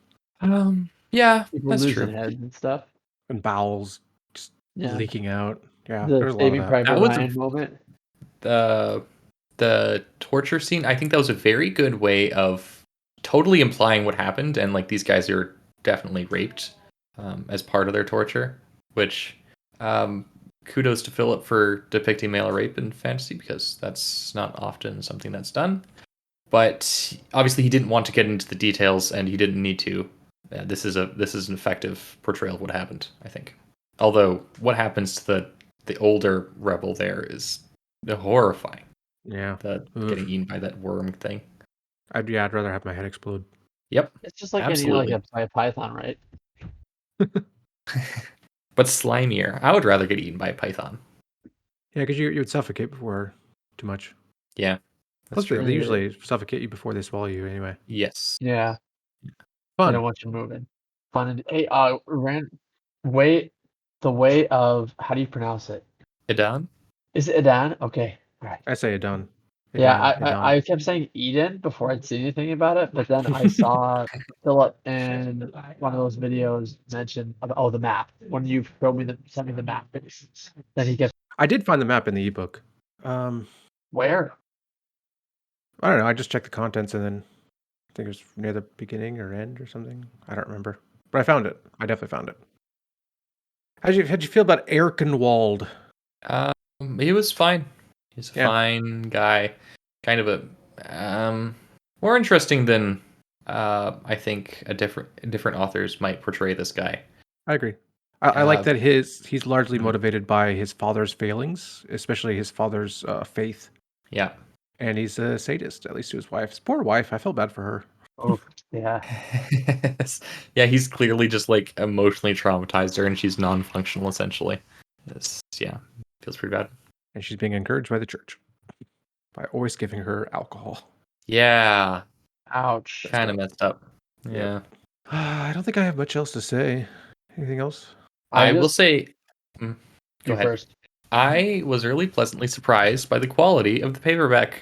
yeah, people that's losing true. heads and stuff. and bowels just Yeah, leaking out. Yeah, the there's a lot of Saving that. Private That was Ryan moment. the the torture scene. I think that was a very good way of totally implying what happened, and like these guys are definitely raped as part of their torture, which um, kudos to Philip for depicting male rape in fantasy because that's not often something that's done. But obviously, he didn't want to get into the details, and he didn't need to. This is an effective portrayal of what happened, I think. Although what happens to the older rebel there is horrifying. Yeah. The getting Oof. eaten by that worm thing. I'd rather have my head explode. Yep, It's just like getting absolutely. by a python, right? But slimier. I would rather get eaten by a python. Yeah, because you would suffocate before too much. Yeah, that's Plus, they true. usually suffocate you before they swallow you anyway. Yes. Yeah, they Fun. don't want you moving. Fun. And, hey, way, the way of how do you pronounce it? Edan? Is it Edan? Okay, all right. I say Edan. Yeah, Edan. I kept saying Eden before I'd seen anything about it, but then I saw Philip in one of those videos mention about, the map. When you sent me the map, then he kept I did find the map in the ebook. where? I don't know. I just checked the contents and then I think it was near the beginning or end or something. I don't remember, but I found it. I definitely found it. How'd you feel about Erkenwald? He was fine. He's a Yeah. fine guy. Kind of a more interesting than I think different authors might portray this guy. I agree. I like that he's largely Mhm. motivated by his father's failings, especially his father's faith. Yeah. And he's a sadist, at least to his wife. His poor wife. I felt bad for her. Oh, yeah. Yeah, he's clearly just like emotionally traumatized her, and she's non-functional essentially. Yeah, feels pretty bad. And she's being encouraged by the church by always giving her alcohol. Yeah, Ouch. kind of messed up. Yeah, Yep. I don't think I have much else to say. Anything else? I will say. Go You ahead. first. I was really pleasantly surprised by the quality of the paperback.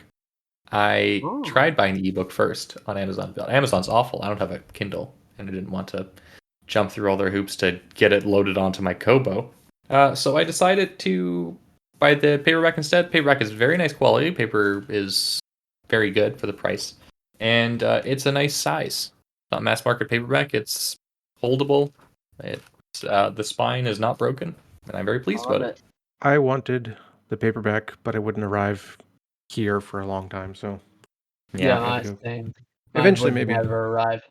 I Oh. tried buying the ebook first on Amazon, but Amazon's awful. I don't have a Kindle, and I didn't want to jump through all their hoops to get it loaded onto my Kobo. So I decided to buy the paperback instead. Paperback is very nice quality. Paper is very good for the price, and it's a nice size. Not mass market paperback. It's foldable. The spine is not broken, and I'm very pleased about it. I wanted the paperback, but it wouldn't arrive here for a long time. So Yeah, I had to nice go. thing. Eventually, Mine would maybe. never arrive.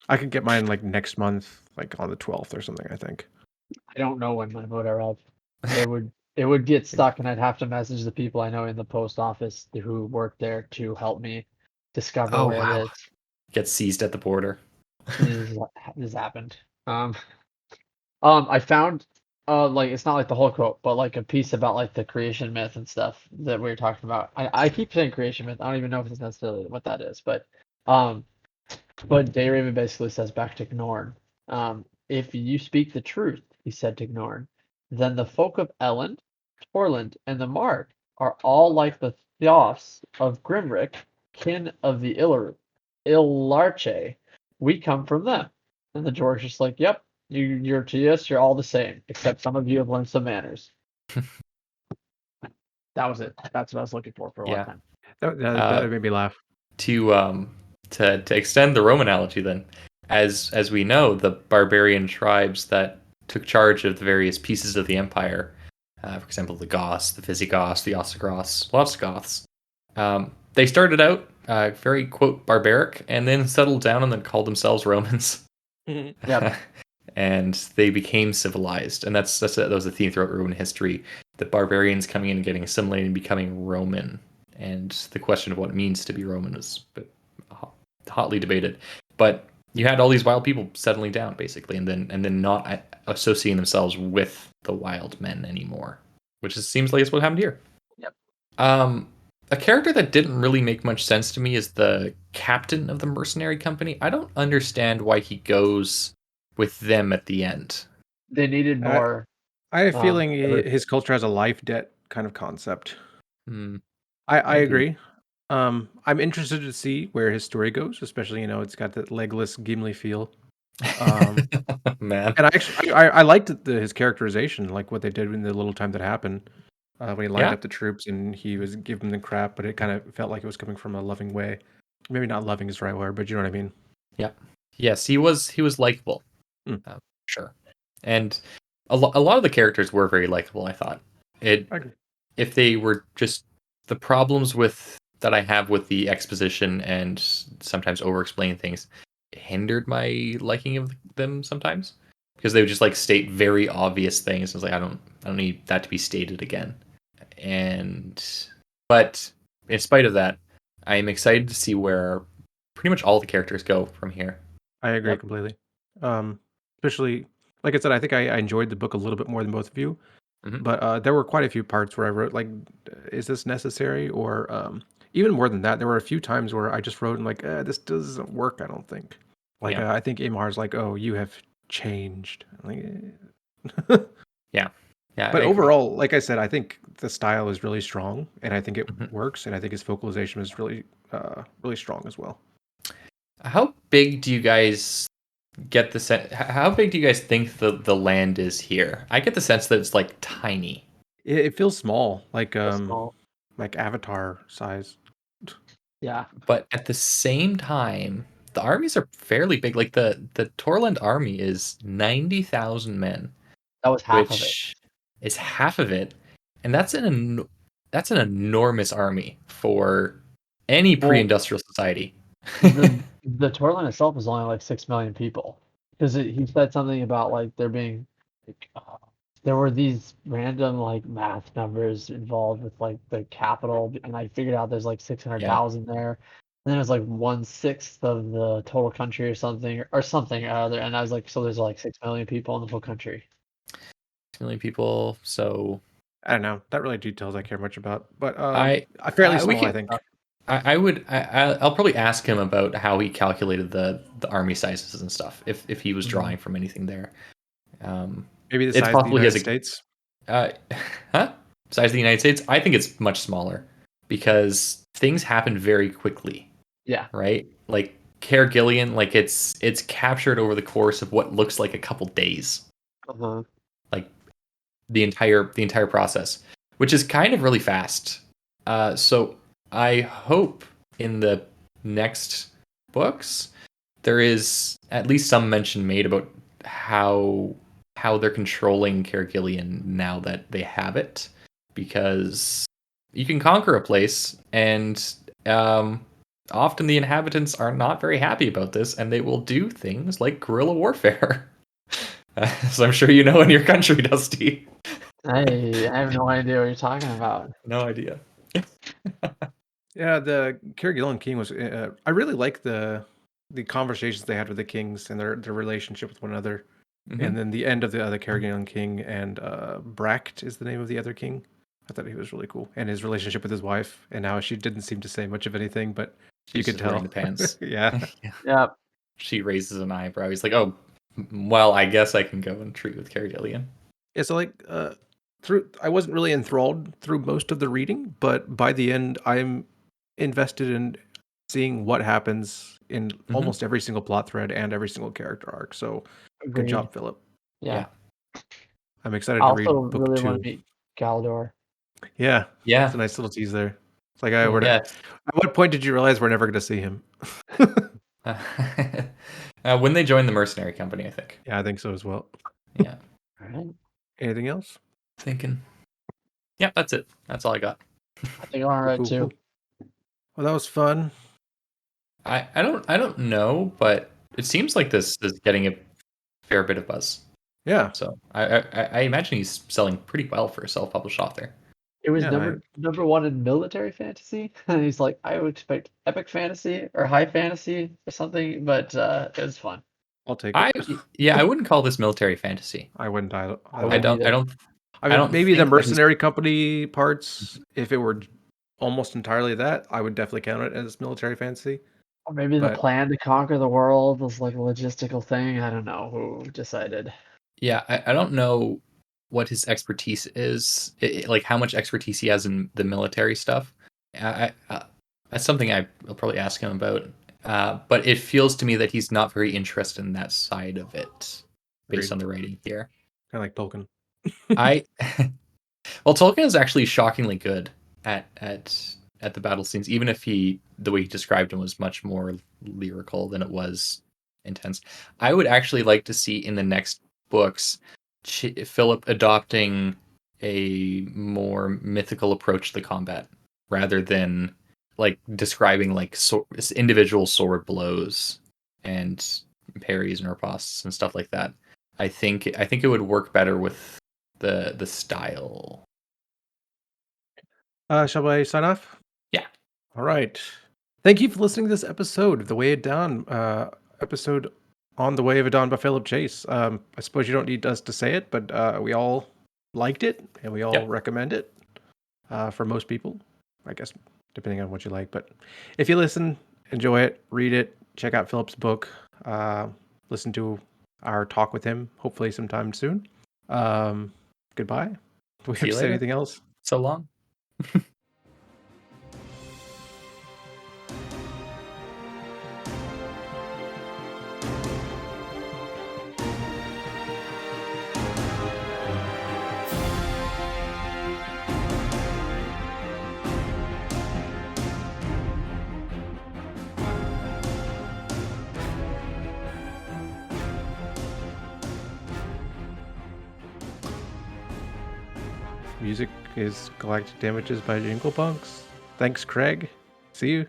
I could get mine like next month, like on the 12th or something, I think. I don't know when mine would arrive. It would get stuck, and I'd have to message the people I know in the post office who work there to help me discover Oh, where wow. it is. Gets seized at the border. This happened. I found like it's not like the whole quote, but like a piece about like the creation myth and stuff that we were talking about. I keep saying creation myth. I don't even know if it's necessarily what that is, um, but Dayraven basically says back to Gnorn, if you speak the truth, he said to Gnorn, then the folk of Elend, Torland, and the Mark are all like the Theos of Grimrick, kin of the Illarche. We come from them. And the George is like, yep, you're to us, you're all the same, except some of you have learned some manners. That was it. That's what I was looking for a long Yeah. time. That made me laugh. To extend the Roman analogy, then, as we know, the barbarian tribes that took charge of the various pieces of the empire, for example, the Goths, the Visigoths, the Ostrogoths, lots of Goths, they started out very, quote, barbaric, and then settled down and then called themselves Romans. Yep. And they became civilized, and that was a theme throughout Roman history. The barbarians coming in and getting assimilated and becoming Roman, and the question of what it means to be Roman is hotly debated. But you had all these wild people settling down, basically, and then not associating themselves with the wild men anymore, which seems like it's what happened here. Yep. A character that didn't really make much sense to me is the captain of the mercenary company. I don't understand why he goes with them at the end. They needed more. I have a feeling diversity. his culture has a life debt kind of concept. Hmm, I maybe. agree. I'm interested to see where his story goes, especially, it's got that legless Gimli feel. Man. And I liked his characterization, like what they did in the little time that happened, when he lined Yeah. up the troops and he was giving them crap, but it kind of felt like it was coming from a loving way. Maybe not loving is the right word, but you know what I mean. Yeah. Yes, he was likable. Mm. Sure. And a lot of the characters were very likable, I thought. I agree. If they were just the problems that I have with the exposition and sometimes over explaining things hindered my liking of them sometimes, because they would just like state very obvious things. I was like, I don't need that to be stated again. But in spite of that, I am excited to see where pretty much all the characters go from here. I agree Yep. completely. Especially, like I said, I think I enjoyed the book a little bit more than both of you. Mhm. But there were quite a few parts where I wrote like, "Is this necessary?" Or even more than that, there were a few times where I just wrote, like, "This doesn't work. I don't think." Like Yeah. I think Imar's like, "Oh, you have changed." I'm like, Yeah. Yeah, but I agree. overall, like I said, I think the style is really strong, and I think it Mhm. works, and I think his vocalization is really strong as well. How big do you guys get the sense? How big do you guys think the land is here? I get the sense that it's like tiny. It feels small, Small. like Avatar size. Yeah. But at the same time, the armies are fairly big. Like the Torland army is 90,000 men, That was half of it. which is half of it, and that's an enormous army for any Well, pre-industrial society. the Torland itself is only like 6 million people because he said something about like there being like, there were these random like math numbers involved with like the capital, and I figured out there's like 600,000 there, and then it was like 1/6 of the total country or something or other, and I was like, so there's like 6 million people in the whole country. 2 million people. So I don't know. Not really details I care much about, but I fairly we small, I can. think. I'll probably ask him about how he calculated the army sizes and stuff. If he was Mhm. drawing from anything there. Maybe the It's size of the possible he has United a States. uh, huh? Size of the United States? I think it's much smaller because things happen very quickly, Yeah. right? Like Caergillion, like it's captured over the course of what looks like a couple days, Uh-huh. like the entire process, which is kind of really fast. So I hope in the next books there is at least some mention made about how they're controlling Caergillion now that they have it, because you can conquer a place and often the inhabitants are not very happy about this and they will do things like guerrilla warfare. So I'm sure you know in your country, Dusty. I have no idea what you're talking about. No idea. Yeah, the Kerguelen king was. I really like the conversations they had with the kings and their relationship with one another. Mhm. And then the end of the other Kerguelen king and Bract is the name of the other king. I thought he was really cool, and his relationship with his wife, and how she didn't seem to say much of anything, but you She's could just wearing tell. the pants. Yeah, Yeah. Yeah, She raises an eyebrow. He's like, "Oh, well, I guess I can go and treat with Carrie Gillian." it's like through. I wasn't really enthralled through most of the reading, but by the end, I'm invested in seeing what happens in Mhm. almost every single plot thread and every single character arc. So good agreed. job, Philip. Yeah. I'm I excited to also read book really want 2. to meet Galador. Yeah, it's Yeah. a nice little tease there. It's like Yeah. Yes. at what point did you realize we're never going to see him? When they join the mercenary company, I think. Yeah, I think so as well. Yeah. All right. Anything else? Thinking. Yeah, that's it. That's all I got. I think I'm all right too. Well, that was fun. I don't know, but it seems like this is getting a fair bit of buzz. Yeah, So I imagine he's selling pretty well for a self-published author. It was Yeah, number one in military fantasy. And he's like, I would expect epic fantasy or high fantasy or something, but it was fun. I'll take it. I wouldn't call this military fantasy. I wouldn't either. I wouldn't either. I don't Maybe the think that he's- mercenary company parts, if it were almost entirely that, I would definitely count it as military fantasy. Or maybe the But- plan to conquer the world was like a logistical thing. I don't know who decided. Yeah, I don't know what his expertise is, like how much expertise he has in the military stuff. That's something I'll probably ask him about. But it feels to me that he's not very interested in that side of it, based Agreed. on the writing here. Kind of like Tolkien. Well, Tolkien is actually shockingly good at the battle scenes, even if the way he described them was much more lyrical than it was intense. I would actually like to see in the next books Philip adopting a more mythical approach to the combat rather than like describing like individual sword blows and parries and ripostes and stuff like that. I think it would work better with the style. Shall I sign off? Yeah. All right. Thank you for listening to this episode of The Way of Edan, episode on The Way of Edan by Philip Chase. I suppose you don't need us to say it, but we all liked it and we all recommend it for most people, I guess, depending on what you like. But if you listen, enjoy it, read it, check out Philip's book, listen to our talk with him, hopefully sometime soon. Goodbye. Do we have to say anything else? So long. Music is Galactic Damages by Jingle Punks. Thanks, Craig. See you.